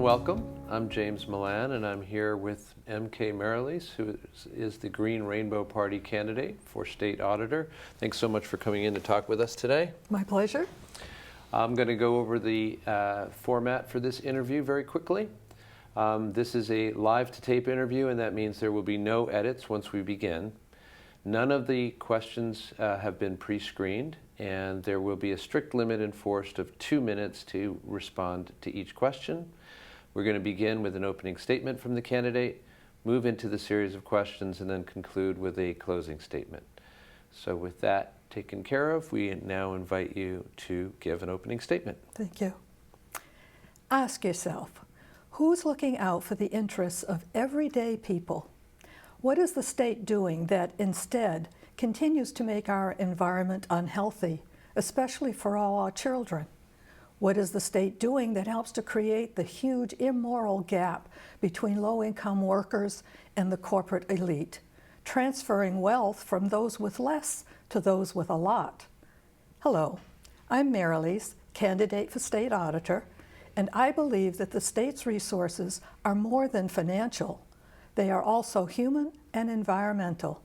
welcome. I'm James Milan, and I'm here with M.K. Merelice, who is the Green Rainbow Party candidate for State Auditor. Thanks so much for coming in to talk with us today. My pleasure. I'm going to go over the format for this interview very quickly. This is a live-to-tape interview, and that means there will be no edits once we begin. None of the questions have been pre-screened, and there will be a strict limit enforced of 2 minutes to respond to each question. We're going to begin with an opening statement from the candidate, move into the series of questions, and then conclude with a closing statement. So with that taken care of, we now invite you to give an opening statement. Thank you. Ask yourself, who's looking out for the interests of everyday people? What is the state doing that instead continues to make our environment unhealthy, especially for all our children? What is the state doing that helps to create the huge immoral gap between low-income workers and the corporate elite, transferring wealth from those with less to those with a lot? Hello, I'm Merelice, candidate for State Auditor, and I believe that the state's resources are more than financial. They are also human and environmental.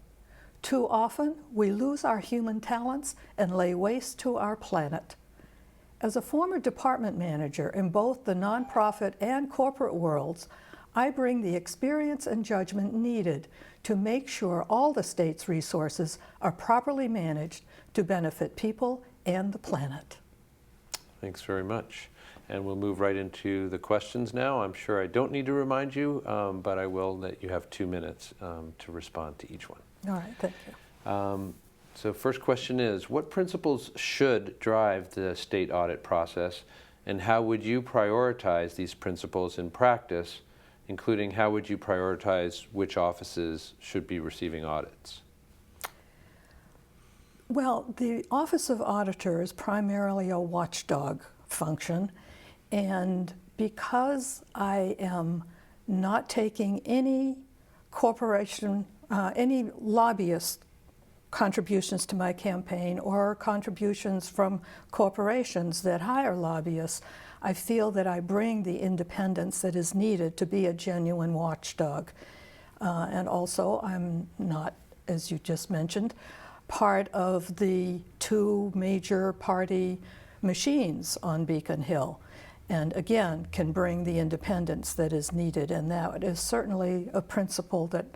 Too often, we lose our human talents and lay waste to our planet. As a former department manager in both the nonprofit and corporate worlds, I bring the experience and judgment needed to make sure all the state's resources are properly managed to benefit people and the planet. Thanks very much. And we'll move right into the questions now. I'm sure I don't need to remind you, but I will let you have 2 minutes to respond to each one. All right, thank you. So first question is, what principles should drive the state audit process, and how would you prioritize these principles in practice, including how would you prioritize which offices should be receiving audits? Well, the Office of Auditor is primarily a watchdog function, and because I am not taking any corporation, any lobbyist contributions to my campaign or contributions from corporations that hire lobbyists, I feel that I bring the independence that is needed to be a genuine watchdog. And also, I'm not, as you just mentioned, part of the 2 major party machines on Beacon Hill. And again, can bring the independence that is needed. And that is certainly a principle that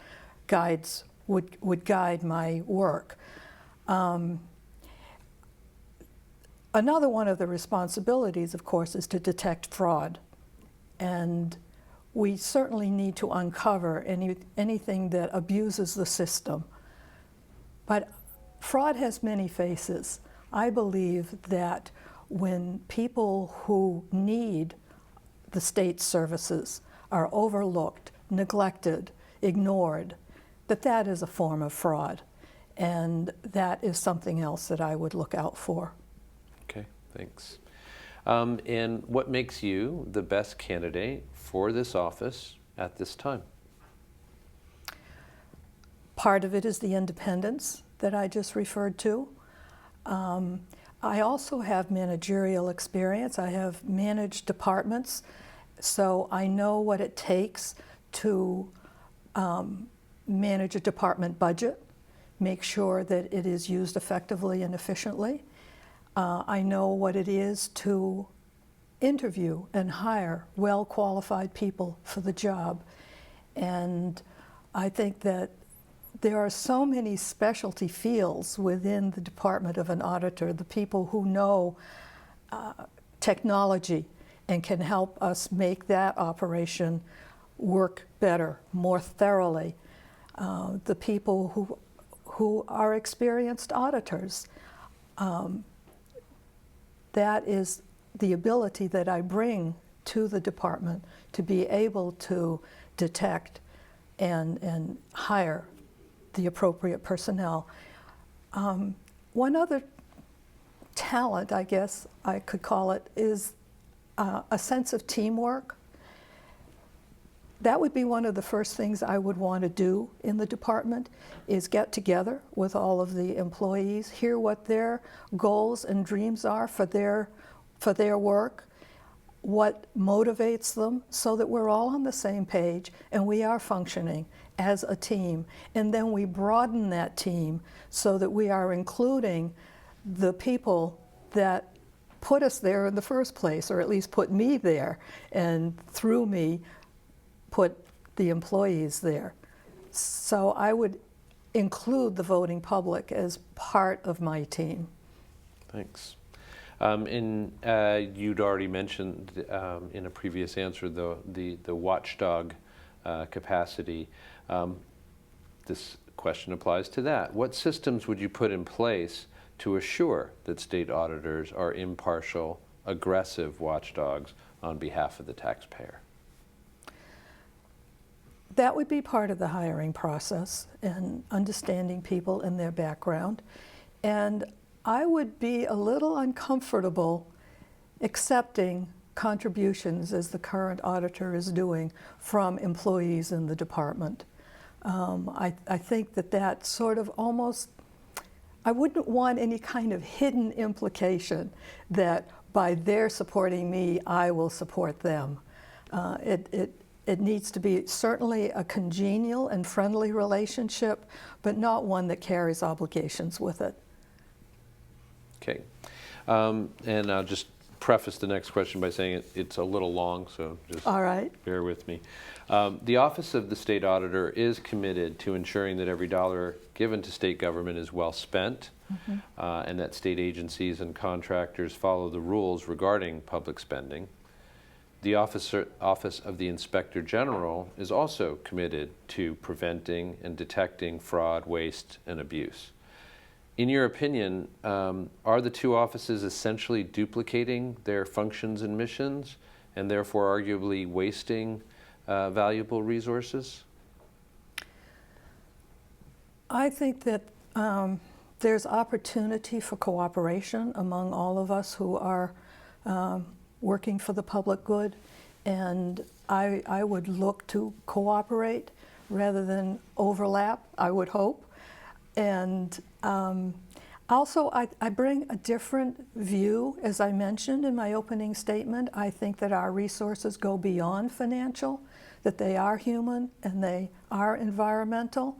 would guide my work. Another one of the responsibilities, of course, is to detect fraud. And we certainly need to uncover anything that abuses the system. But fraud has many faces. I believe that when people who need the state's services are overlooked, neglected, ignored, that is a form of fraud. And that is something else that I would look out for. Okay, thanks. And what makes you the best candidate for this office at this time? Part of it is the independence that I just referred to. I also have managerial experience. I have managed departments, so I know what it takes to manage a department budget, make sure that it is used effectively and efficiently. I know what it is to interview and hire well-qualified people for the job. And I think that there are so many specialty fields within the department of an auditor, the people who know technology and can help us make that operation work better, more thoroughly. The people who are experienced auditors. That is the ability that I bring to the department to be able to detect and hire the appropriate personnel. One other talent, I guess I could call it, is a sense of teamwork. That would be one of the first things I would want to do in the department, is get together with all of the employees, hear what their goals and dreams are for their work, what motivates them so that we're all on the same page and we are functioning as a team. And then we broaden that team so that we are including the people that put us there in the first place, or at least put me there, and through me put the employees there. So I would include the voting public as part of my team. Thanks. You'd already mentioned in a previous answer the watchdog capacity. This question applies to that. What systems would you put in place to assure that state auditors are impartial, aggressive watchdogs on behalf of the taxpayer? That would be part of the hiring process and understanding people and their background. And I would be a little uncomfortable accepting contributions, as the current auditor is doing, from employees in the department. I think that sort of almost, I wouldn't want any kind of hidden implication that by their supporting me, I will support them. It needs to be certainly a congenial and friendly relationship, but not one that carries obligations with it. Okay. And I'll just preface the next question by saying it's a little long, so just All right. bear with me. The Office of the State Auditor is committed to ensuring that every dollar given to state government is well spent, and that state agencies and contractors follow the rules regarding public spending. The Office of the Inspector General is also committed to preventing and detecting fraud, waste, and abuse. In your opinion, are the two offices essentially duplicating their functions and missions, and therefore arguably wasting valuable resources? I think that there's opportunity for cooperation among all of us who are working for the public good, and I would look to cooperate rather than overlap, I would hope. And also, I bring a different view, as I mentioned in my opening statement. I think that our resources go beyond financial, that they are human and they are environmental.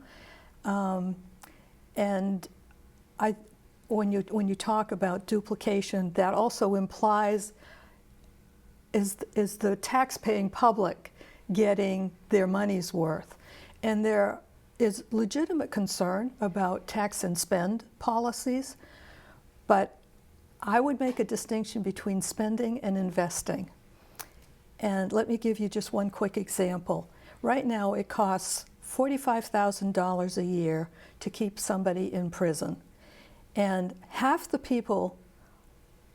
And when you talk about duplication, that also implies is the tax-paying public getting their money's worth? And there is legitimate concern about tax and spend policies, but I would make a distinction between spending and investing. And let me give you just one quick example. Right now it costs $45,000 a year to keep somebody in prison. And half the people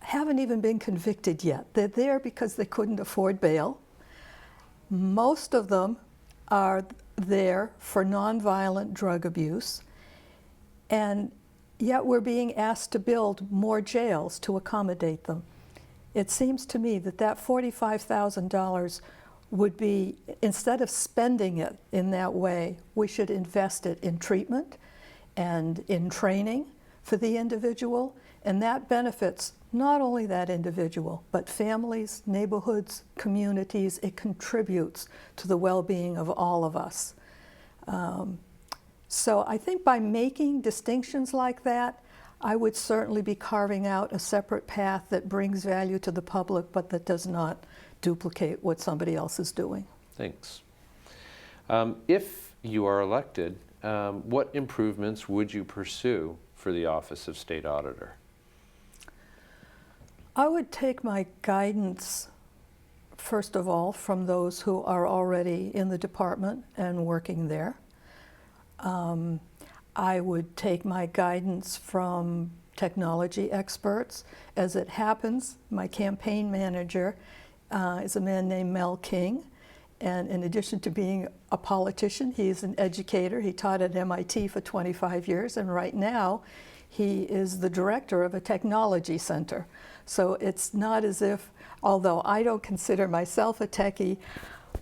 haven't even been convicted yet. They're there because they couldn't afford bail. Most of them are there for nonviolent drug abuse, and yet we're being asked to build more jails to accommodate them. It seems to me that $45,000 would be, instead of spending it in that way, we should invest it in treatment and in training for the individual, and that benefits not only that individual, but families, neighborhoods, communities. It contributes to the well-being of all of us. So I think by making distinctions like that, I would certainly be carving out a separate path that brings value to the public, but that does not duplicate what somebody else is doing. Thanks. If you are elected, what improvements would you pursue for the Office of State Auditor? I would take my guidance, first of all, from those who are already in the department and working there. I would take my guidance from technology experts. As it happens, my campaign manager is a man named Mel King, and in addition to being a politician, he's an educator. He taught at MIT for 25 years, and right now he is the director of a technology center. So it's not as if, although I don't consider myself a techie,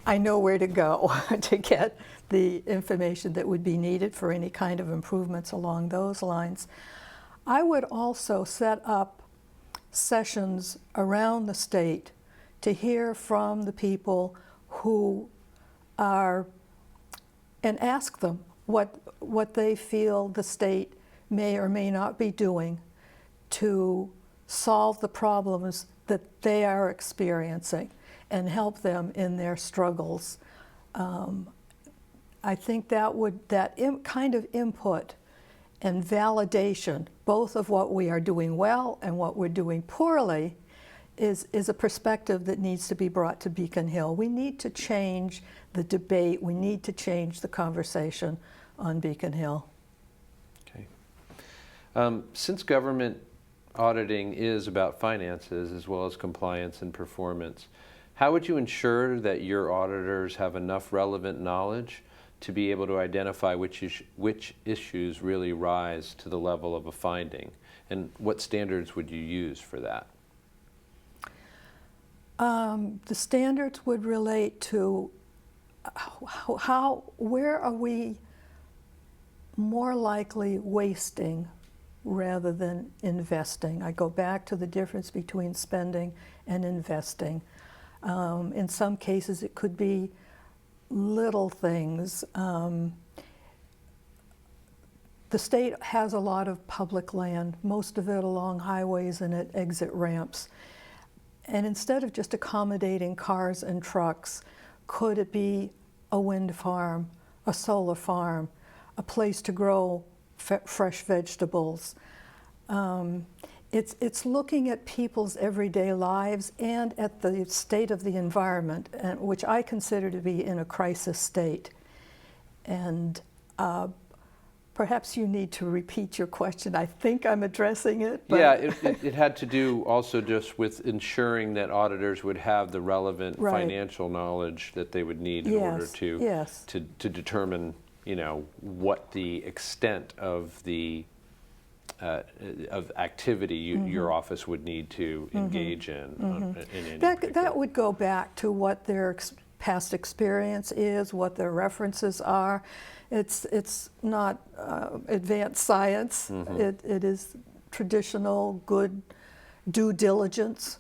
I know where to go to get the information that would be needed for any kind of improvements along those lines. I would also set up sessions around the state to hear from the people who are, and ask them what they feel the state may or may not be doing to solve the problems that they are experiencing and help them in their struggles. I think that kind of input and validation, both of what we are doing well and what we're doing poorly, is a perspective that needs to be brought to Beacon Hill. We need to change the debate. We need to change the conversation on Beacon Hill. Okay. Since government auditing is about finances as well as compliance and performance, how would you ensure that your auditors have enough relevant knowledge to be able to identify which issues really rise to the level of a finding? And what standards would you use for that? The standards would relate to where are we more likely wasting rather than investing. I go back to the difference between spending and investing. In some cases, it could be little things. The state has a lot of public land, most of it along highways and at exit ramps. And instead of just accommodating cars and trucks, could it be a wind farm, a solar farm, a place to grow fresh vegetables? It's looking at people's everyday lives and at the state of the environment, which I consider to be in a crisis state. And perhaps you need to repeat your question. I think I'm addressing it. But yeah, it had to do also just with ensuring that auditors would have the relevant financial knowledge that they would need in order to determine, what the extent of the of activity your office would need to engage in. That would go back to what their past experience is, what their references are. It's not advanced science. It is traditional good due diligence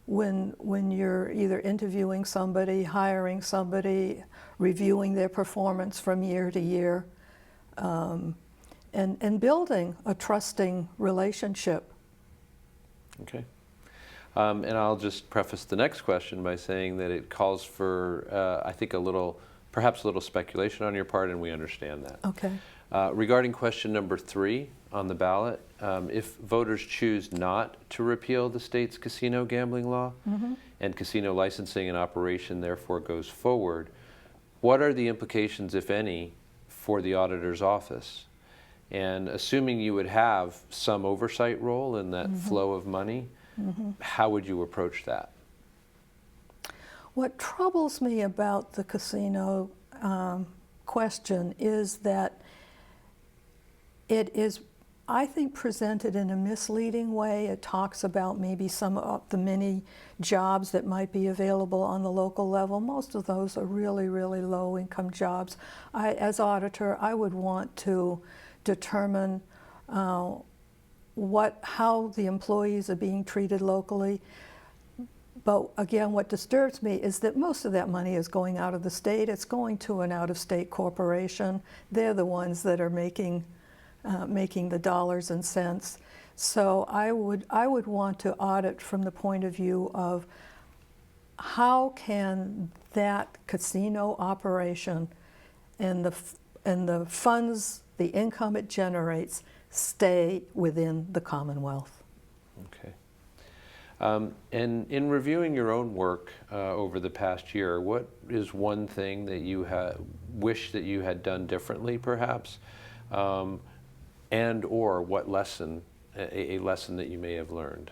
when you're either interviewing somebody, hiring somebody, reviewing their performance from year to year, and building a trusting relationship. Okay. And I'll just preface the next question by saying that it calls for, I think, perhaps a little speculation on your part, and we understand that. Okay. Regarding question number 3 on the ballot, if voters choose not to repeal the state's casino gambling law and casino licensing and operation therefore goes forward, what are the implications, if any, for the auditor's office? And assuming you would have some oversight role in that flow of money, how would you approach that? What troubles me about the casino question is that it is, I think, presented in a misleading way. It talks about maybe some of the many jobs that might be available on the local level. Most of those are really, really low-income jobs. As auditor, I would want to determine how the employees are being treated locally. But again, what disturbs me is that most of that money is going out of the state. It's going to an out-of-state corporation. They're the ones that are making the dollars and cents. So I would want to audit from the point of view of how can that casino operation and the funds, the income it generates, stay within the Commonwealth. Okay. And in reviewing your own work over the past year, what is one thing that you wish that you had done differently, perhaps, and or what lesson, a lesson that you may have learned?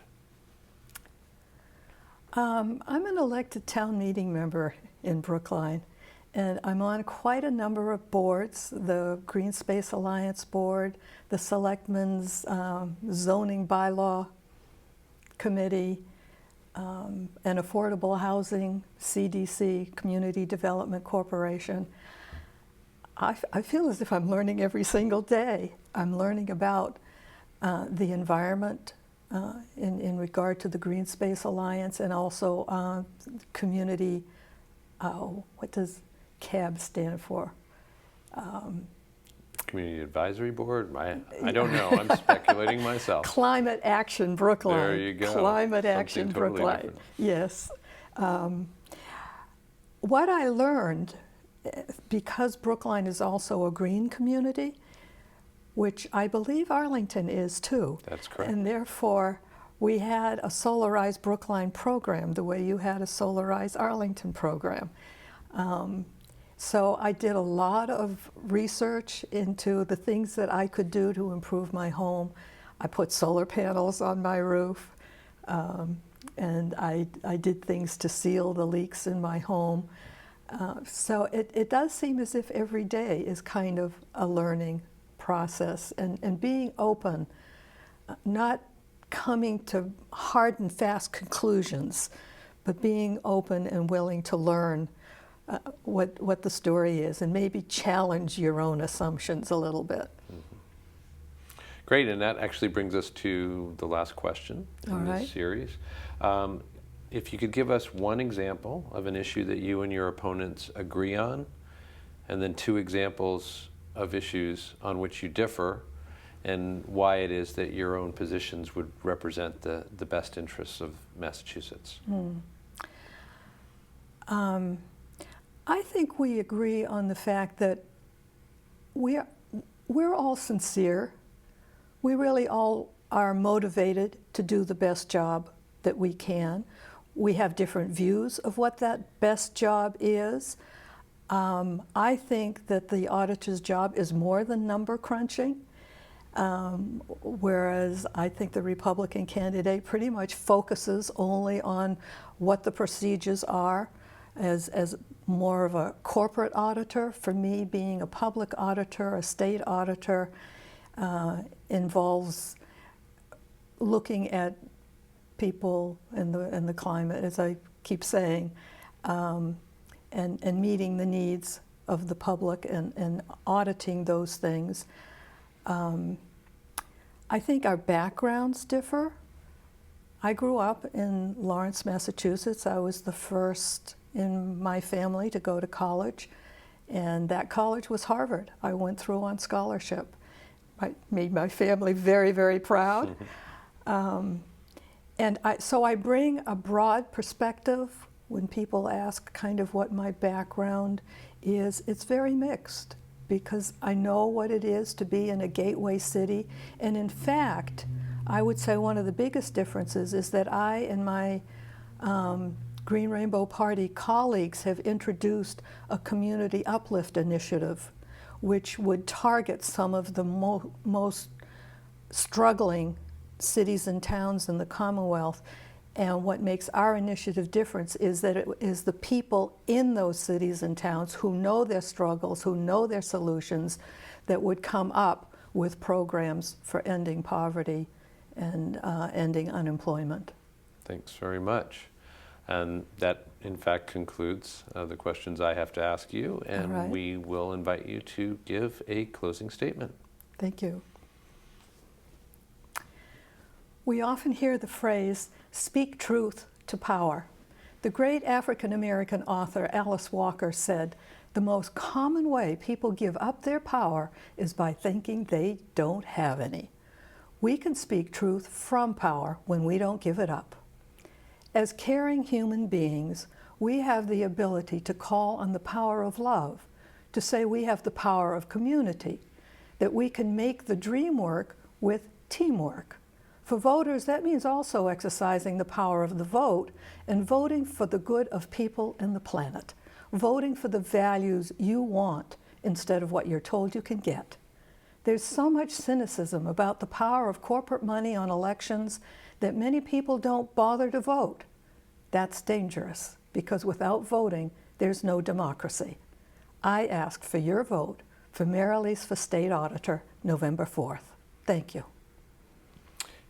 I'm an elected town meeting member in Brookline, and I'm on quite a number of boards: the Green Space Alliance Board, the Selectmen's Zoning Bylaw Committee, an Affordable Housing, CDC, Community Development Corporation. I feel as if I'm learning every single day. I'm learning about the environment, in regard to the Green Space Alliance, and also community, what does CAB stand for? Community Advisory Board? I don't know. I'm speculating myself. Climate Action Brookline. There you go. Climate Something Action totally Brookline. different. Yes. What I learned, because Brookline is also a green community, which I believe Arlington is too. That's correct. And therefore, we had a Solarize Brookline program the way you had a Solarize Arlington program. So I did a lot of research into the things that I could do to improve my home. I put solar panels on my roof, and I did things to seal the leaks in my home. So it does seem as if every day is kind of a learning process, and being open, not coming to hard and fast conclusions, but being open and willing to learn what the story is, and maybe challenge your own assumptions a little bit. Mm-hmm. Great, and that actually brings us to the last question in this series. If you could give us one example of an issue that you and your opponents agree on, and then two examples of issues on which you differ, and why it is that your own positions would represent the best interests of Massachusetts. I think we agree on the fact that we're all sincere. We really all are motivated to do the best job that we can. We have different views of what that best job is. I think that the auditor's job is more than number crunching, whereas I think the Republican candidate pretty much focuses only on what the procedures are as more of a corporate auditor. For me, being a public auditor, a state auditor, involves looking at people and the climate, as I keep saying, and meeting the needs of the public and auditing those things. I think our backgrounds differ. I grew up in Lawrence, Massachusetts. I was the first in my family to go to college, and that college was Harvard. I went through on scholarship. I made my family very, very proud. So I bring a broad perspective. When people ask kind of what my background is, it's very mixed, because I know what it is to be in a gateway city. And in fact, I would say one of the biggest differences is that I and my Green Rainbow Party colleagues have introduced a community uplift initiative, which would target some of the most struggling cities and towns in the Commonwealth. And what makes our initiative different is that it is the people in those cities and towns who know their struggles, who know their solutions, that would come up with programs for ending poverty and ending unemployment. Thanks very much. And that, in fact, concludes the questions I have to ask you, and we will invite you to give a closing statement. Thank you. We often hear the phrase, "speak truth to power." The great African-American author Alice Walker said, "The most common way people give up their power is by thinking they don't have any." We can speak truth from power when we don't give it up. As caring human beings, we have the ability to call on the power of love, to say we have the power of community, that we can make the dream work with teamwork. For voters, that means also exercising the power of the vote and voting for the good of people and the planet, voting for the values you want instead of what you're told you can get. There's so much cynicism about the power of corporate money on elections that many people don't bother to vote. That's dangerous, because without voting, there's no democracy. I ask for your vote for Merelice for State Auditor, November 4th. Thank you.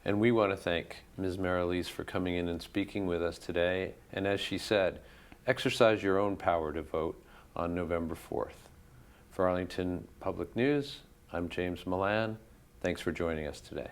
And we want to thank Ms. Merelice for coming in and speaking with us today. And as she said, exercise your own power to vote on November 4th. For Arlington Public News, I'm James Milan. Thanks for joining us today.